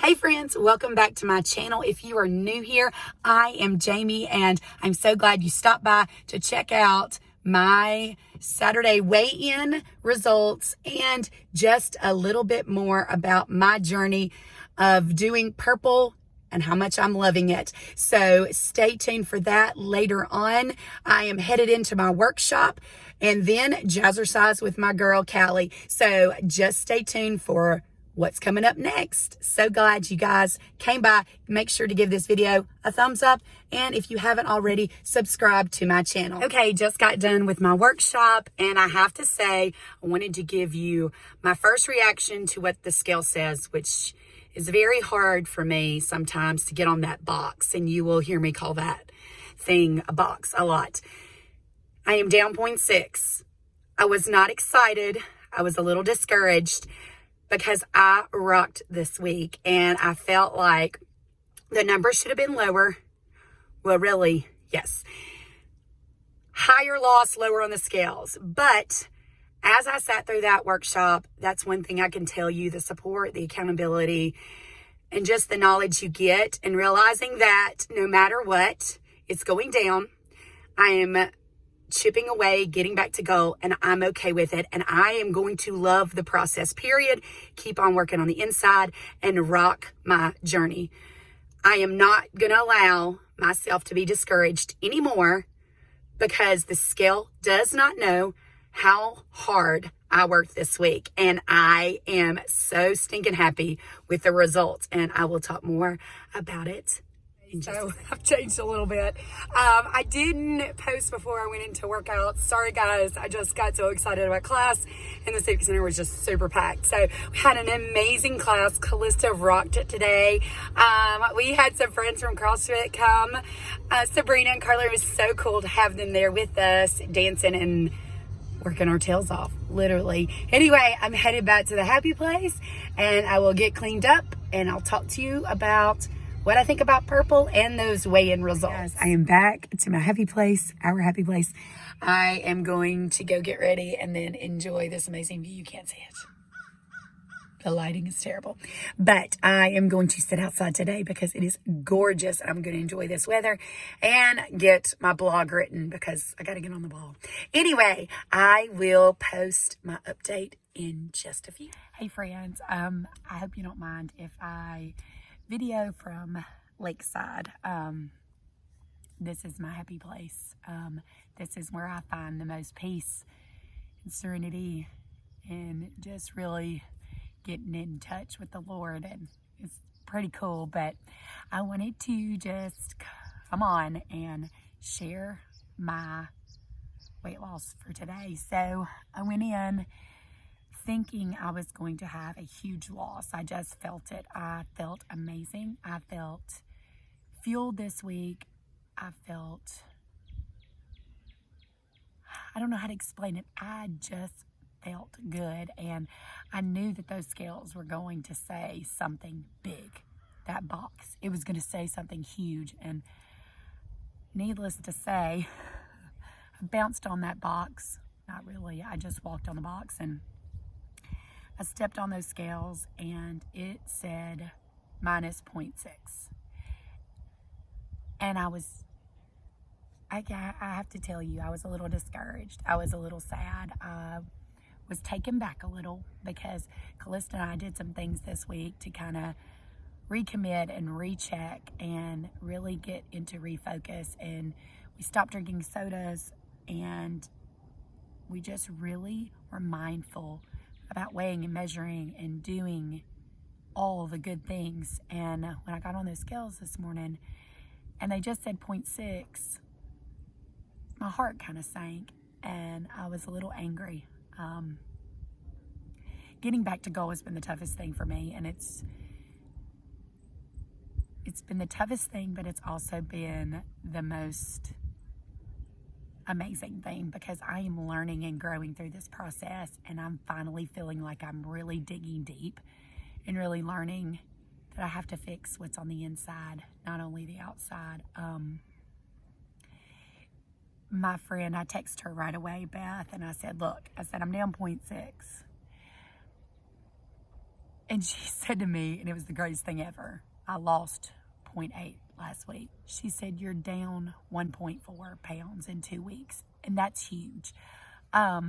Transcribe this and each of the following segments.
Hey friends, welcome back to my channel. If you are new here, I am Jamie and I'm so glad you stopped by to check out my Saturday weigh-in results and just a little bit more about my journey of doing purple and how much I'm loving it. So stay tuned for that later on. I am headed into my workshop and then jazzercise with my girl Callie. So just stay tuned for what's coming up next. So glad you guys came by. Make sure to give this video a thumbs up. And if you haven't already, subscribe to my channel. Okay, just got done with my workshop. And I have to say, I wanted to give you my first reaction to what the scale says, which is very hard for me sometimes to get on that box. And you will hear me call that thing a box a lot. I am down 0.6. I was not excited. I was a little discouraged, because I rocked this week and I felt like the number should have been lower. Well, really, yes. Higher loss, lower on the scales. But as I sat through that workshop, that's one thing I can tell you, the support, the accountability, and just the knowledge you get and realizing that no matter what, it's going down. I am chipping away, getting back to goal, and I'm okay with it. And I am going to love the process, period. Keep on working on the inside and rock my journey. I am not going to allow myself to be discouraged anymore because the scale does not know how hard I worked this week. And I am so stinking happy with the results. And I will talk more about it. So I've changed a little bit. I didn't post before I went into workout. Sorry guys, I just got so excited about class and the Civic Center was just super packed. So we had an amazing class. Callista rocked it today. We had some friends from CrossFit come. Sabrina and Carla, it was so cool to have them there with us dancing and working our tails off, literally. Anyway, I'm headed back to the happy place and I will get cleaned up and I'll talk to you about what I think about purple and those weigh-in results. Yes, I am back to my happy place, our happy place. I am going to go get ready and then enjoy this amazing view. You can't see it. The lighting is terrible. But I am going to sit outside today because it is gorgeous. I'm going to enjoy this weather and get my blog written because I got to get on the ball. Anyway, I will post my update in just a few. Hey friends, I hope you don't mind if I video from Lakeside. This is my happy place. This is where I find the most peace and serenity and just really getting in touch with the Lord, and it's pretty cool. But I wanted to just come on and share my weight loss for today. So I went in thinking I was going to have a huge loss. I just felt it. I felt amazing. I felt fueled this week. I don't know how to explain it. I just felt good. And I knew that those scales were going to say something big. That box, it was going to say something huge. And needless to say, I bounced on that box. Not really. I just walked on the box and I stepped on those scales and it said minus 0.6. And I have to tell you, I was a little discouraged. I was a little sad. I was taken back a little because Callista and I did some things this week to kind of recommit and recheck and really get into refocus. And we stopped drinking sodas and we just really were mindful about weighing and measuring and doing all the good things. And when I got on those scales this morning and they just said 0.6, my heart kind of sank and I was a little angry. Getting back to goal has been the toughest thing for me, and it's been the toughest thing, but it's also been the most amazing thing because I am learning and growing through this process, and I'm finally feeling like I'm really digging deep and really learning that I have to fix what's on the inside, not only the outside. My friend, I texted her right away, Beth, and I said, look, I'm down 0.6. And she said to me, and it was the greatest thing ever, I lost 0.8 last week. She said, you're down 1.4 pounds in 2 weeks. And that's huge. I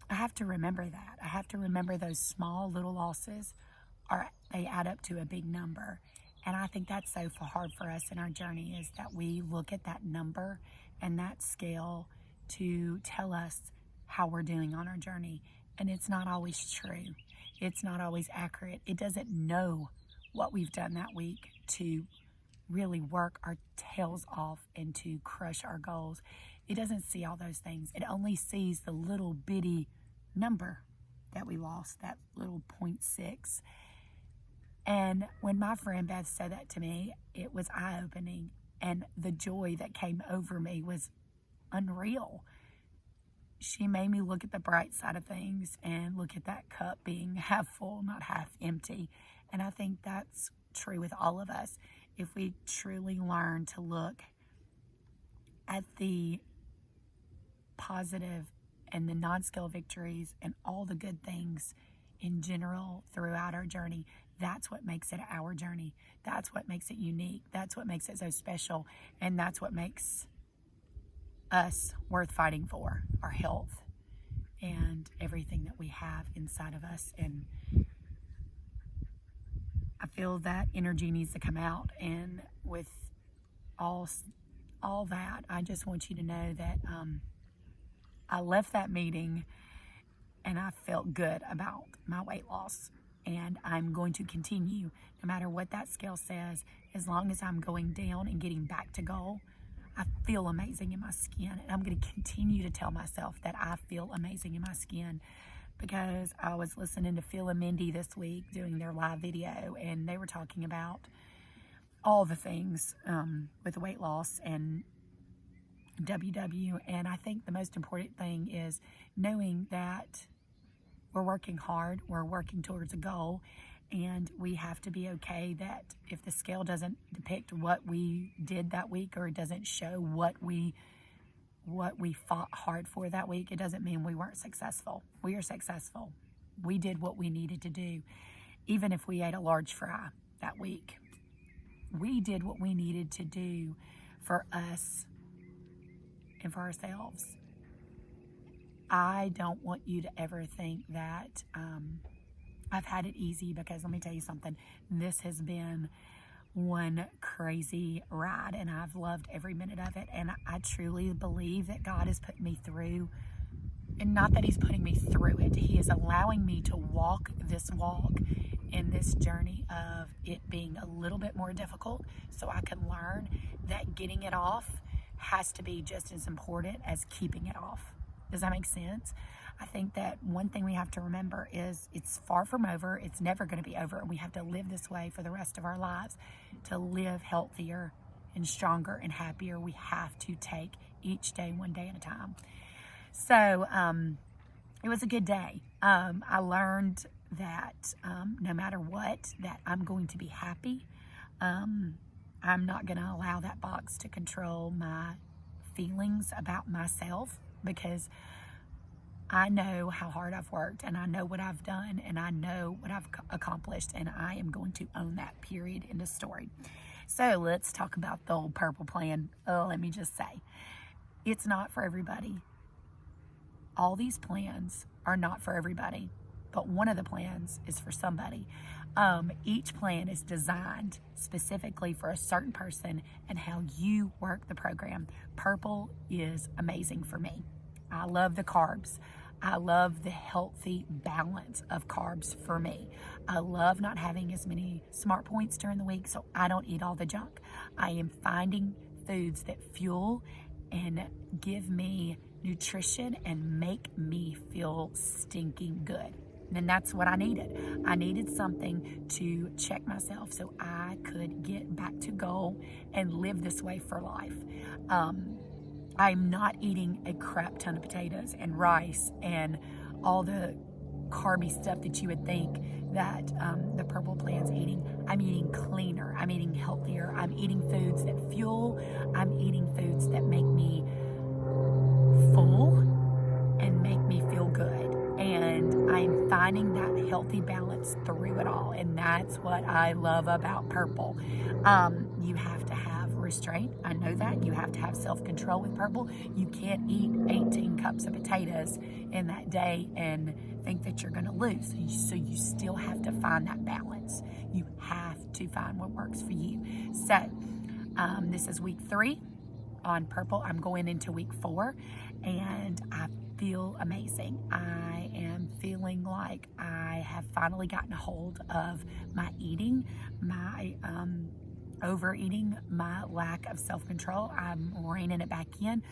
have to remember that. I have to remember those small little losses they add up to a big number. And I think that's so hard for us in our journey, is that we look at that number and that scale to tell us how we're doing on our journey. And it's not always true. It's not always accurate. It doesn't know what we've done that week to really work our tails off and to crush our goals. It doesn't see all those things. It only sees the little bitty number that we lost, that little 0.6. And when my friend Beth said that to me, it was eye-opening, and the joy that came over me was unreal. She made me look at the bright side of things and look at that cup being half full, not half empty. And I think that's true with all of us. If we truly learn to look at the positive and the non-scale victories and all the good things in general throughout our journey, that's what makes it our journey. That's what makes it unique. That's what makes it so special. And that's what makes us worth fighting for, our health and everything that we have inside of us. And I feel that energy needs to come out. And with all that, I just want you to know that I left that meeting and I felt good about my weight loss. And I'm going to continue, no matter what that scale says, as long as I'm going down and getting back to goal. I feel amazing in my skin, and I'm going to continue to tell myself that I feel amazing in my skin, because I was listening to Phil and Mindy this week doing their live video, and they were talking about all the things with weight loss and WW. And I think the most important thing is knowing that we're working hard, we're working towards a goal, and we have to be okay that if the scale doesn't depict what we did that week, or it doesn't show what we fought hard for that week, it doesn't mean we weren't successful. We are successful. We did what we needed to do. Even if we ate a large fry that week, we did what we needed to do for us and for ourselves. I don't want you to ever think that I've had it easy, because let me tell you something. This has been one crazy ride, and I've loved every minute of it. And I truly believe that God has put me through, and not that He's putting me through it. He is allowing me to walk this walk in this journey of it being a little bit more difficult, so I can learn that getting it off has to be just as important as keeping it off. Does that make sense? I think that one thing we have to remember is it's far from over. It's never going to be over. And we have to live this way for the rest of our lives. To live healthier and stronger and happier, we have to take each day one day at a time. So it was a good day. I learned that no matter what, that I'm going to be happy. I'm not going to allow that box to control my feelings about myself, because I know how hard I've worked, and I know what I've done, and I know what I've accomplished, and I am going to own that, period, in the story. So let's talk about the old purple plan. Let me just say, it's not for everybody. All these plans are not for everybody, but one of the plans is for somebody. Each plan is designed specifically for a certain person and how you work the program. Purple is amazing for me. I love the carbs. I love the healthy balance of carbs for me. I love not having as many smart points during the week, so I don't eat all the junk. I am finding foods that fuel and give me nutrition and make me feel stinking good. And that's what I needed. I needed something to check myself so I could get back to goal and live this way for life. I'm not eating a crap ton of potatoes and rice and all the carby stuff that you would think that the purple plan's eating. I'm eating cleaner. I'm eating healthier. I'm eating foods that fuel. I'm eating foods that make me full and make me feel good. And I'm finding that healthy balance through it all. And that's what I love about purple. You have to have restraint. I know that. You have to have self-control with purple. You can't eat 18 cups of potatoes in that day and think that you're going to lose. So you still have to find that balance. You have to find what works for you. So this is week 3 on purple. I'm going into week 4 and I feel amazing. I am feeling like I have finally gotten a hold of my eating, my overeating, my lack of self-control. I'm reining it back in.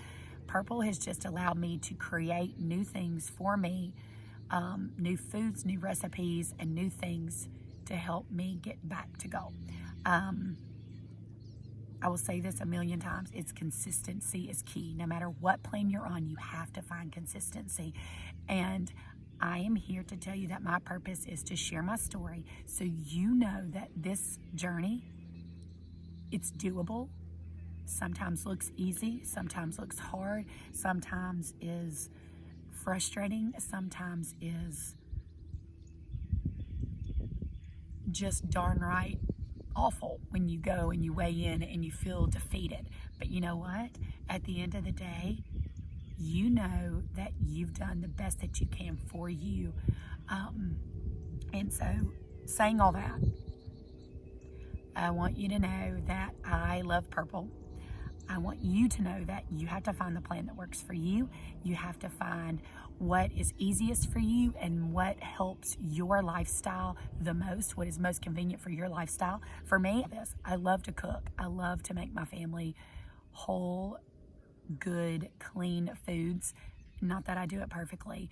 Purple has just allowed me to create new things for me, new foods, new recipes, and new things to help me get back to goal. I will say this a million times. It's consistency is key. No matter what plan you're on, you have to find consistency. And I am here to tell you that my purpose is to share my story so you know that this journey, it's doable. Sometimes looks easy, sometimes looks hard, sometimes is frustrating, sometimes is just darn right awful when you go and you weigh in and you feel defeated. But you know what? At the end of the day, you know that you've done the best that you can for you. And so, saying all that, I want you to know that I love purple. I want you to know that you have to find the plan that works for you. You have to find what is easiest for you and what helps your lifestyle the most, what is most convenient for your lifestyle. For me, I love to cook. I love to make my family whole, good, clean foods. Not that I do it perfectly.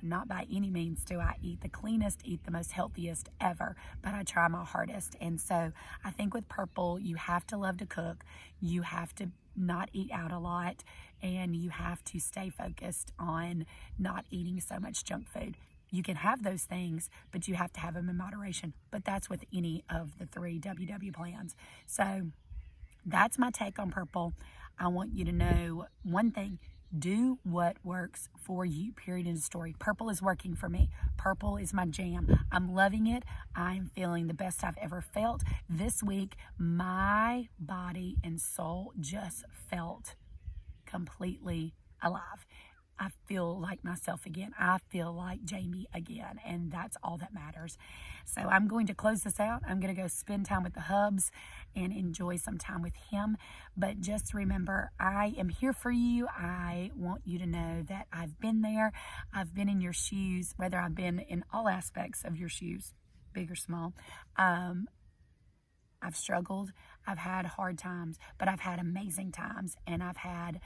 Not by any means do I eat the cleanest, eat the most healthiest ever, but I try my hardest. And so I think with purple, you have to love to cook. You have to not eat out a lot, and you have to stay focused on not eating so much junk food. You can have those things, but you have to have them in moderation. But that's with any of the 3 WW plans. So that's my take on purple. I want you to know one thing. Do what works for you, period, end of story. Purple is working for me. Purple is my jam. I'm loving it. I'm feeling the best I've ever felt. This week, my body and soul just felt completely alive. I feel like myself again. I feel like Jamie again, and that's all that matters. So I'm going to close this out. I'm going to go spend time with the hubs and enjoy some time with him. But just remember, I am here for you. I want you to know that I've been there. I've been in your shoes, whether I've been in all aspects of your shoes, big or small. I've struggled. I've had hard times, but I've had amazing times, and I've had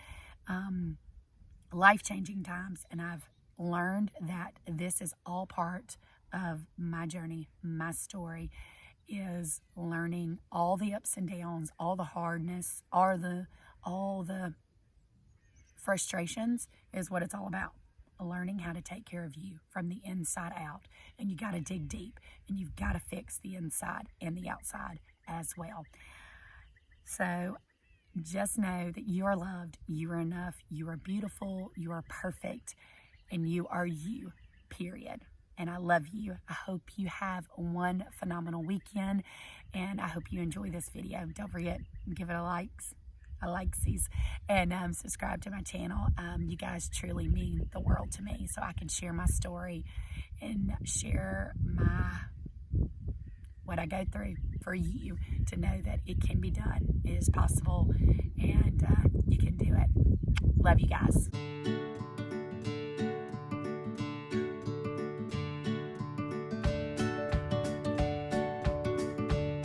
life-changing times, and I've learned that this is all part of my journey. My story is learning all the ups and downs, all the hardness, all the frustrations is what it's all about. Learning how to take care of you from the inside out. And you got to dig deep, and you've got to fix the inside and the outside as well. So just know that you are loved, you are enough, you are beautiful, you are perfect, and you are you, period. And I love you. I hope you have one phenomenal weekend, and I hope you enjoy this video. Don't forget, give it a likesies, and subscribe to my channel. You guys truly mean the world to me, so I can share my story and share what I go through for you to know that it can be done. It is possible, and you can do it. Love you guys.